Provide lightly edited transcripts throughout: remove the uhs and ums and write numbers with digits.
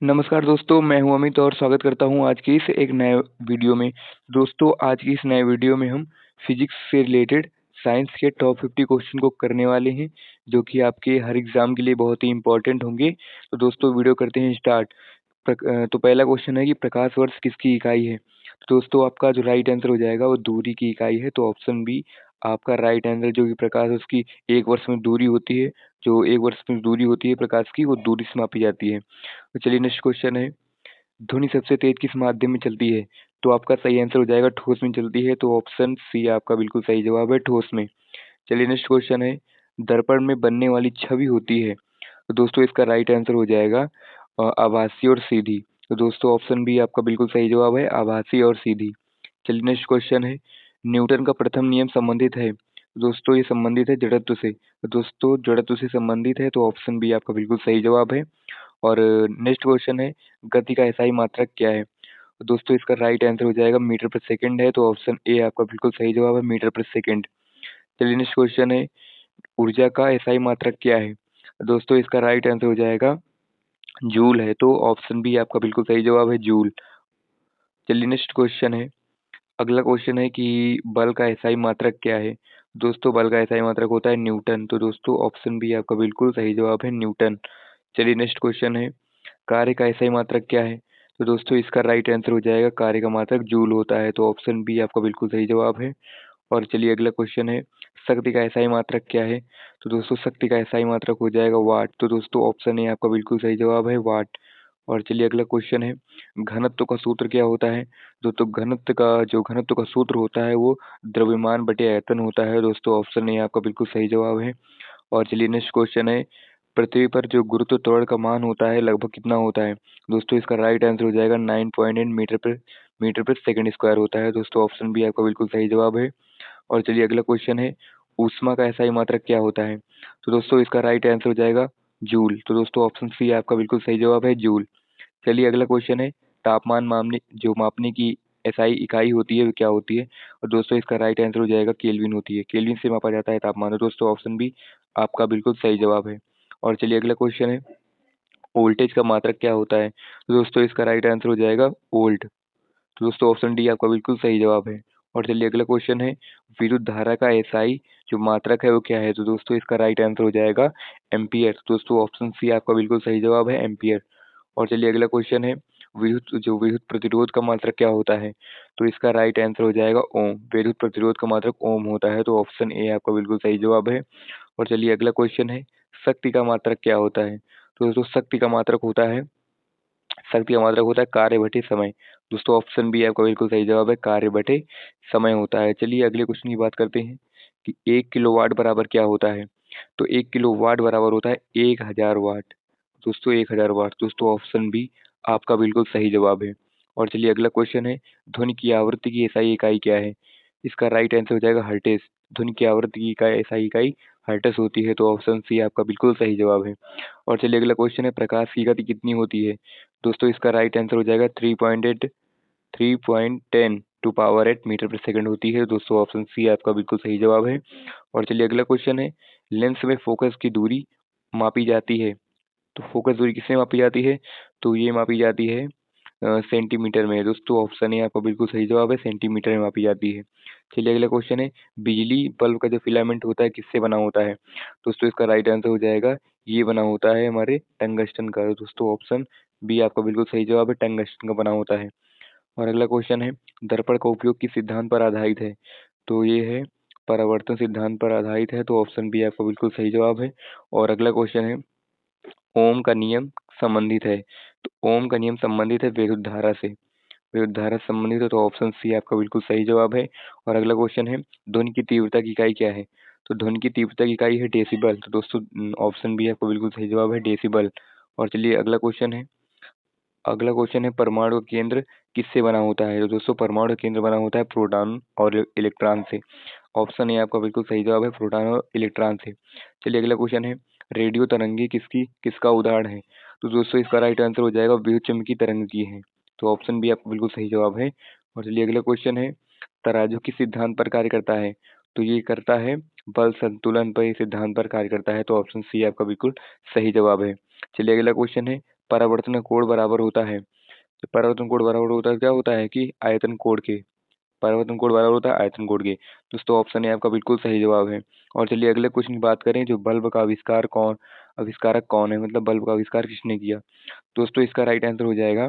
नमस्कार दोस्तों, मैं हूं अमित और स्वागत करता हूं आज की इस एक नए वीडियो में। दोस्तों, आज की इस नए वीडियो में हम फिजिक्स से रिलेटेड साइंस के टॉप 50 क्वेश्चन को करने वाले हैं, जो कि आपके हर एग्जाम के लिए बहुत ही इंपॉर्टेंट होंगे। तो दोस्तों, वीडियो करते हैं स्टार्ट। तो पहला क्वेश्चन है कि प्रकाश वर्ष किसकी इकाई है। तो दोस्तों, आपका जो राइट आंसर हो जाएगा वो दूरी की इकाई है। तो ऑप्शन बी आपका राइट आंसर, जो कि प्रकाश उसकी एक वर्ष में दूरी होती है। जो एक वर्ष में दूरी होती है प्रकाश की, वो दूरी से मापी जाती है। तो चलिए नेक्स्ट क्वेश्चन है, ध्वनि सबसे तेज किस माध्यम में चलती है। तो आपका सही आंसर हो जाएगा ठोस में चलती है। तो ऑप्शन सी आपका बिल्कुल सही जवाब है, ठोस में। चलिए नेक्स्ट क्वेश्चन है, दर्पण में बनने वाली छवि होती है। तो दोस्तों, इसका राइट आंसर हो जाएगा आभासी और सीधी। तो दोस्तों, ऑप्शन बी आपका बिल्कुल सही जवाब है, आभासी और सीधी। चलिए नेक्स्ट क्वेश्चन है, न्यूटन का प्रथम नियम संबंधित है। दोस्तों, ये संबंधित है जड़त्व से। तो दोस्तों, जड़त्व से संबंधित है, तो ऑप्शन बी आपका बिल्कुल सही जवाब है। और नेक्स्ट क्वेश्चन है, गति का एसआई मात्रक क्या है। तो दोस्तों, इसका राइट आंसर हो जाएगा मीटर पर सेकंड है। तो ऑप्शन ए आपका बिल्कुल सही जवाब है, मीटर पर सेकंड। चलिए नेक्स्ट क्वेश्चन है, ऊर्जा का एसआई मात्रक क्या है। दोस्तों, इसका राइट आंसर हो जाएगा जूल है। तो ऑप्शन बी आपका बिल्कुल सही जवाब है, जूल। चलिए नेक्स्ट क्वेश्चन है, अगला क्वेश्चन है कि बल का एसआई मात्रक क्या है। दोस्तों, बल का एसआई मात्रक होता है न्यूटन। तो दोस्तों, ऑप्शन बी आपका बिल्कुल सही जवाब है, न्यूटन। चलिए नेक्स्ट क्वेश्चन है, कार्य का एसआई मात्रक क्या है। तो दोस्तों, इसका राइट आंसर हो जाएगा कार्य का मात्रक जूल होता है। तो ऑप्शन बी आपका बिल्कुल सही जवाब है। और चलिए अगला क्वेश्चन है, शक्ति का एसआई मात्रक क्या है। तो दोस्तों, शक्ति का एसआई मात्रक हो जाएगा वाट। तो दोस्तों, ऑप्शन ए आपका बिल्कुल सही जवाब है, वाट। और चलिए अगला क्वेश्चन है, घनत्व का सूत्र क्या होता है। दोस्तों, घनत्व का सूत्र होता है वो द्रव्यमान बटे आयतन होता है। दोस्तों, ऑप्शन ए आपका बिल्कुल सही जवाब है। और चलिए नेक्स्ट क्वेश्चन है, पृथ्वी पर जो गुरुत्व त्वरण का मान होता है लगभग कितना होता है। दोस्तों, इसका राइट आंसर हो जाएगा 9.8 मीटर पर सेकंड स्क्वायर होता है। दोस्तों, ऑप्शन बी आपका बिल्कुल सही जवाब है। और चलिए अगला क्वेश्चन है, ऊष्मा का एसआई मात्रक क्या होता है। तो दोस्तों, इसका राइट आंसर हो जाएगा जूल। तो दोस्तों, ऑप्शन सी आपका बिल्कुल सही जवाब है, जूल। चलिए अगला क्वेश्चन है, तापमान मापने की एसआई इकाई होती है वो क्या होती है। और दोस्तों, इसका राइट आंसर हो जाएगा केल्विन होती है। केल्विन से मापा जाता है तापमान। तो दोस्तों, ऑप्शन बी आपका बिल्कुल सही जवाब है। और चलिए अगला क्वेश्चन है, वोल्टेज का मात्रक क्या होता है। तो दोस्तों, इसका राइट आंसर हो जाएगा वोल्ट। तो दोस्तों, ऑप्शन डी आपका बिल्कुल सही जवाब है। और चलिए अगला क्वेश्चन है, विद्युत धारा का एसआई जो मात्रक है वो क्या है। तो दोस्तों, इसका राइट आंसर हो जाएगा एम्पियर। तो दोस्तों, ऑप्शन सी आपका बिल्कुल सही जवाब है, एम्पियर। और चलिए अगला क्वेश्चन है, विद्युत प्रतिरोध का मात्रक क्या होता है। तो इसका राइट आंसर हो जाएगा ओम। विद्युत प्रतिरोध का मात्रक ओम होता है। तो ऑप्शन ए आपका बिल्कुल सही जवाब है। और चलिए अगला क्वेश्चन है, शक्ति का मात्रक क्या होता है। तो दोस्तों, शक्ति का मात्रक होता है कार्य बटे समय। दोस्तों, ऑप्शन बी आपका बिल्कुल सही जवाब है, कार्य बटे समय होता है। चलिए अगले क्वेश्चन की बात करते हैं कि 1 किलोवाट बराबर क्या होता है। तो 1 किलोवाट बराबर होता है 1000 वाट। दोस्तों, 1000 वाट। दोस्तों, ऑप्शन बी आपका बिल्कुल सही जवाब है। और चलिए अगला क्वेश्चन है, ध्वनि की आवृत्ति की एसआई इकाई क्या है। इसका राइट आंसर हो जाएगा हर्ट्ज। ध्वनि की आवृत्ति की इकाई एसआई इकाई हर्ट्ज होती है। तो ऑप्शन सी आपका बिल्कुल सही जवाब है। और चलिए अगला क्वेश्चन है, प्रकाश की गति कितनी होती है। दोस्तों, इसका राइट आंसर हो जाएगा 3.10 टू पावर 8 मीटर पर सेकंड होती है। दोस्तों, ऑप्शन सी आपका बिल्कुल सही जवाब है। और चलिए अगला क्वेश्चन है, लेंस में फोकस की दूरी मापी जाती है। तो फोकस दूरी किससे मापी जाती है। तो ये मापी जाती है सेंटीमीटर में। दोस्तों, ऑप्शन ए आपका बिल्कुल सही जवाब है, सेंटीमीटर में मापी जाती है। चलिए अगला क्वेश्चन है, बिजली बल्ब का जो फिलामेंट होता है किससे बना होता है। दोस्तों, इसका राइट आंसर हो जाएगा, ये बना होता है हमारे टंगस्टन का। दोस्तों, ऑप्शन बी आपका बिल्कुल सही जवाब है, टंगस्टन का बना होता है। और अगला क्वेश्चन है, दर्पण का उपयोग किस सिद्धांत पर आधारित है। तो ये है परावर्तन सिद्धांत पर आधारित है। तो ऑप्शन बी आपका बिल्कुल सही जवाब है। और अगला क्वेश्चन है, ओम का नियम संबंधित है। तो ओम का नियम संबंधित है विद्युत धारा से। विद्युत धारा से संबंधित है। तो ऑप्शन सी आपका बिल्कुल सही जवाब है। और अगला क्वेश्चन है, ध्वनि की तीव्रता की इकाई क्या है। तो ध्वनि की तीव्रता की इकाई है डेसिबल। तो दोस्तों, ऑप्शन बी आपका बिल्कुल सही जवाब है, डेसिबल। और चलिए अगला क्वेश्चन है, परमाणु का केंद्र किससे बना होता है। तो दोस्तों, परमाणु का केंद्र बना होता है प्रोटॉन और इलेक्ट्रॉन से। ऑप्शन ए आपका बिल्कुल सही जवाब है, प्रोटॉन और इलेक्ट्रॉन से। चलिए अगला क्वेश्चन है, रेडियो तरंगे किसका उदाहरण है। तो दोस्तों, इसका राइट आंसर हो जाएगा विद्युत चुम्बकीय तरंग की है। तो ऑप्शन बी आपका बिल्कुल सही जवाब है। और चलिए अगला क्वेश्चन है, तराजू किस सिद्धांत पर कार्य करता है। तो ये करता है बल संतुलन पर, ये सिद्धांत पर कार्य करता है। तो ऑप्शन सी आपका बिल्कुल सही जवाब है। चलिए अगला क्वेश्चन है, परावर्तन कोण बराबर होता है? तो परावर्तन कोण बराबर होता है, क्या होता है कि आयतन कोण के। परावर्तन कोण बराबर होता है आयतन कोण के। दोस्तों ऑप्शन ए आपका बिल्कुल सही जवाब है। और चलिए अगले क्वेश्चन की बात करें, जो बल्ब का आविष्कारक कौन है, मतलब बल्ब का आविष्कार किसने किया। दोस्तों इसका राइट आंसर हो जाएगा,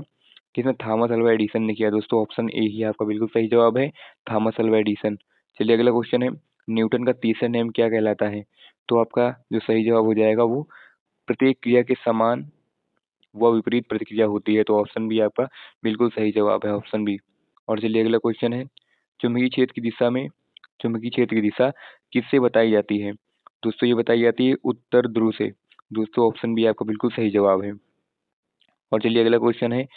किसने, थॉमस अल्वा एडिसन ने किया। दोस्तों ऑप्शन ए ही आपका बिल्कुल सही जवाब है, थॉमस अल्वा एडिसन। चलिए अगला क्वेश्चन है, न्यूटन का तीसरा नियम क्या कहलाता है। तो आपका जो सही जवाब हो जाएगा वो, प्रत्येक क्रिया के समान व विपरीत प्रतिक्रिया होती है। तो ऑप्शन बी आपका बिल्कुल सही जवाब है, ऑप्शन बी। और चलिए अगला क्वेश्चन है, चुंबकीय क्षेत्र की दिशा में चुंबकीय क्षेत्र की दिशा किससे बताई जाती है। दोस्तों ये बताई जाती है उत्तर ध्रुव से। दोस्तों ऑप्शन बी आपका बिल्कुल सही जवाब है। और चलिए अगला क्वेश्चन है,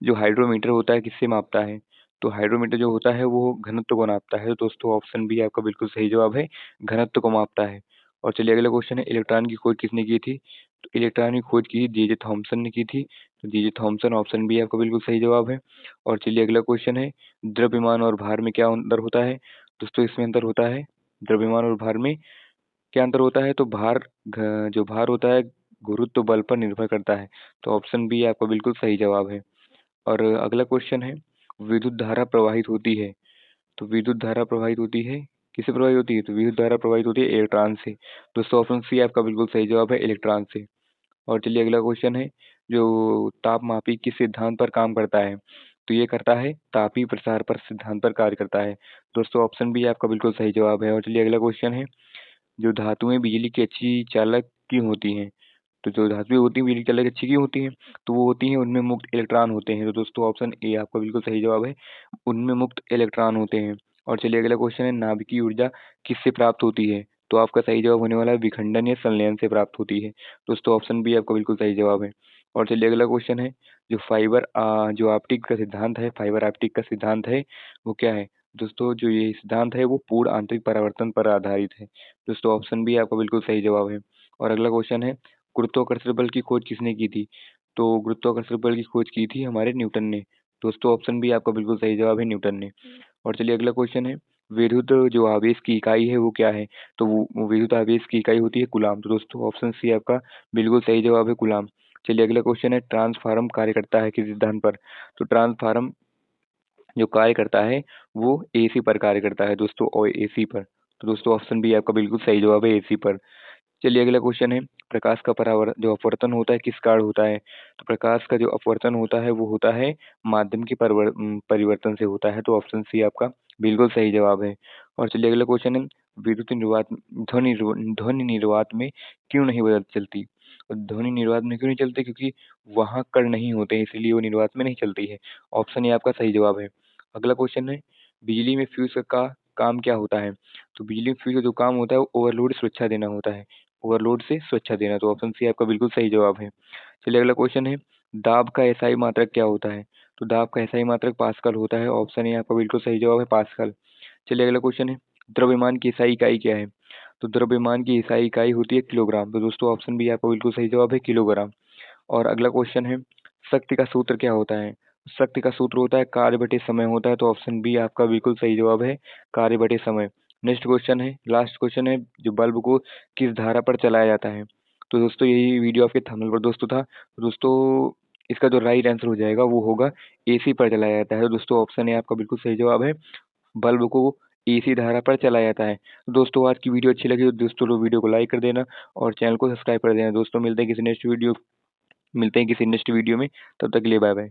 जो हाइड्रोमीटर होता है किससे मापता है। तो हाइड्रोमीटर जो होता है वो घनत्व को नापता है। तो दोस्तों ऑप्शन बी आपका बिल्कुल सही जवाब है, घनत्व को मापता है। और चलिए अगला क्वेश्चन है, इलेक्ट्रॉन की खोज किसने की थी। तो इलेक्ट्रॉन की खोज की जे थॉमसन ने की थी। तो जे थॉमसन, ऑप्शन बी आपका बिल्कुल सही जवाब है। और चलिए अगला क्वेश्चन है, द्रव्यमान और भार में क्या अंतर होता है। दोस्तों इसमें अंतर होता है, द्रव्यमान और भार में क्या अंतर होता है। तो जो भार होता है गुरुत्व बल पर निर्भर करता है। तो ऑप्शन बी आपका बिल्कुल सही जवाब है। और अगला क्वेश्चन है, विद्युत धारा प्रवाहित होती है। तो विद्युत धारा प्रवाहित होती है, किससे प्रवाहित होती है। तो विद्युत धारा प्रवाहित होती है इलेक्ट्रॉन से। दोस्तों ऑप्शन सी आपका बिल्कुल सही जवाब है, इलेक्ट्रॉन से। और चलिए अगला क्वेश्चन है, जो तापमापी किस सिद्धांत पर काम करता है। तो ये करता है तापीय प्रसार पर सिद्धांत पर कार्य करता है। दोस्तों ऑप्शन बी आपका बिल्कुल सही जवाब है। और चलिए अगला क्वेश्चन है, जो धातुएं बिजली की अच्छी चालक क्यों होती हैं। तो जो धातुएं होती हैं बिजली चालक अच्छी क्यों होती हैं। तो वो होती हैं, उनमें मुक्त इलेक्ट्रॉन होते हैं। तो दोस्तों ऑप्शन ए आपका बिल्कुल सही जवाब है, उनमें मुक्त इलेक्ट्रॉन होते हैं। और चलिए अगला क्वेश्चन है, नाभिकीय ऊर्जा किससे प्राप्त होती है। तो आपका सही जवाब होने वाला है, विखंडन या संलयन से प्राप्त होती है। दोस्तों ऑप्शन बी आपका बिल्कुल सही जवाब है। और चलिए अगला क्वेश्चन है, जो ऑप्टिक का सिद्धांत है, फाइबर ऑप्टिक का सिद्धांत है वो क्या है। दोस्तों जो ये सिद्धांत है वो पूर्ण आंतरिक परावर्तन पर आधारित है। दोस्तों ऑप्शन बी आपका बिल्कुल सही जवाब है। और अगला क्वेश्चन है, गुरुत्वाकर्षण बल की खोज किसने की थी। तो गुरुत्वाकर्षण बल की खोज की थी हमारे न्यूटन ने। दोस्तों ऑप्शन बी आपका बिल्कुल सही जवाब है, न्यूटन ने। और चलिए अगला क्वेश्चन है, विद्युत जो आवेश की इकाई है वो क्या है। तो वो विद्युत आवेश की इकाई होती है कूलाम। तो दोस्तों ऑप्शन सी आपका बिल्कुल सही जवाब है, कूलाम। चलिए अगला क्वेश्चन है, ट्रांसफार्म कार्य करता है किस सिद्धांत पर। तो ट्रांसफार्म जो कार्य करता है वो एसी पर कार्य करता है। दोस्तों और एसी पर। तो दोस्तों ऑप्शन बी आपका बिल्कुल सही जवाब है, एसी पर। चलिए अगला क्वेश्चन है, प्रकाश का जो अपवर्तन होता है किस कारण होता है। तो प्रकाश का जो अपवर्तन होता है वो होता है माध्यम के परिवर्तन से होता है। तो ऑप्शन सी आपका बिल्कुल सही जवाब है। और चलिए अगला क्वेश्चन है, विद्युत निर्वात ध्वनि निर्वात में क्यों नहीं बदल चलती। और ध्वनि निर्वात में क्यों नहीं चलती, क्योंकि वहाँ कण नहीं होते हैं, इसलिए वो निर्वात में नहीं चलती है। ऑप्शन ए आपका सही जवाब है। अगला क्वेश्चन है, बिजली में फ्यूज का काम क्या होता है। तो बिजली में फ्यूज का जो काम होता है वो ओवरलोड सुरक्षा देना होता है, ओवरलोड से सुरक्षा देना। तो ऑप्शन सी आपका बिल्कुल सही जवाब है। चलिए अगला क्वेश्चन है, दाब का एसआई मात्रक क्या होता है। तो दाब का एसआई मात्रक पास्कल होता है। ऑप्शन ए आपका बिल्कुल सही जवाब है, पास्कल। चलिए अगला क्वेश्चन है, द्रव्यमान की एसआई इकाई क्या है। तो द्रव्यमान की एसआई इकाई होती है किलोग्राम। तो दोस्तों ऑप्शन बी आपका बिल्कुल सही जवाब है, किलोग्राम। और अगला क्वेश्चन है, शक्ति का सूत्र क्या होता है। शक्ति का सूत्र होता है कार्य बटे समय होता है। तो ऑप्शन बी आपका बिल्कुल सही जवाब है, कार्य बटे समय। नेक्स्ट क्वेश्चन है, लास्ट क्वेश्चन है, जो बल्ब को किस धारा पर चलाया जाता है। तो दोस्तों यही वीडियो आपके थंबनेल पर दोस्तों था। तो दोस्तों इसका जो राइट आंसर हो जाएगा वो होगा, एसी पर चलाया जाता है। तो दोस्तों ऑप्शन ए आपका बिल्कुल सही जवाब है, बल्ब को एसी धारा पर चलाया जाता है। तो दोस्तों आज की वीडियो अच्छी लगी तो दोस्तों लोग वीडियो को लाइक कर देना और चैनल को सब्सक्राइब कर देना। दोस्तों मिलते हैं किसी नेक्स्ट वीडियो में। तब तक के लिए बाय बाय।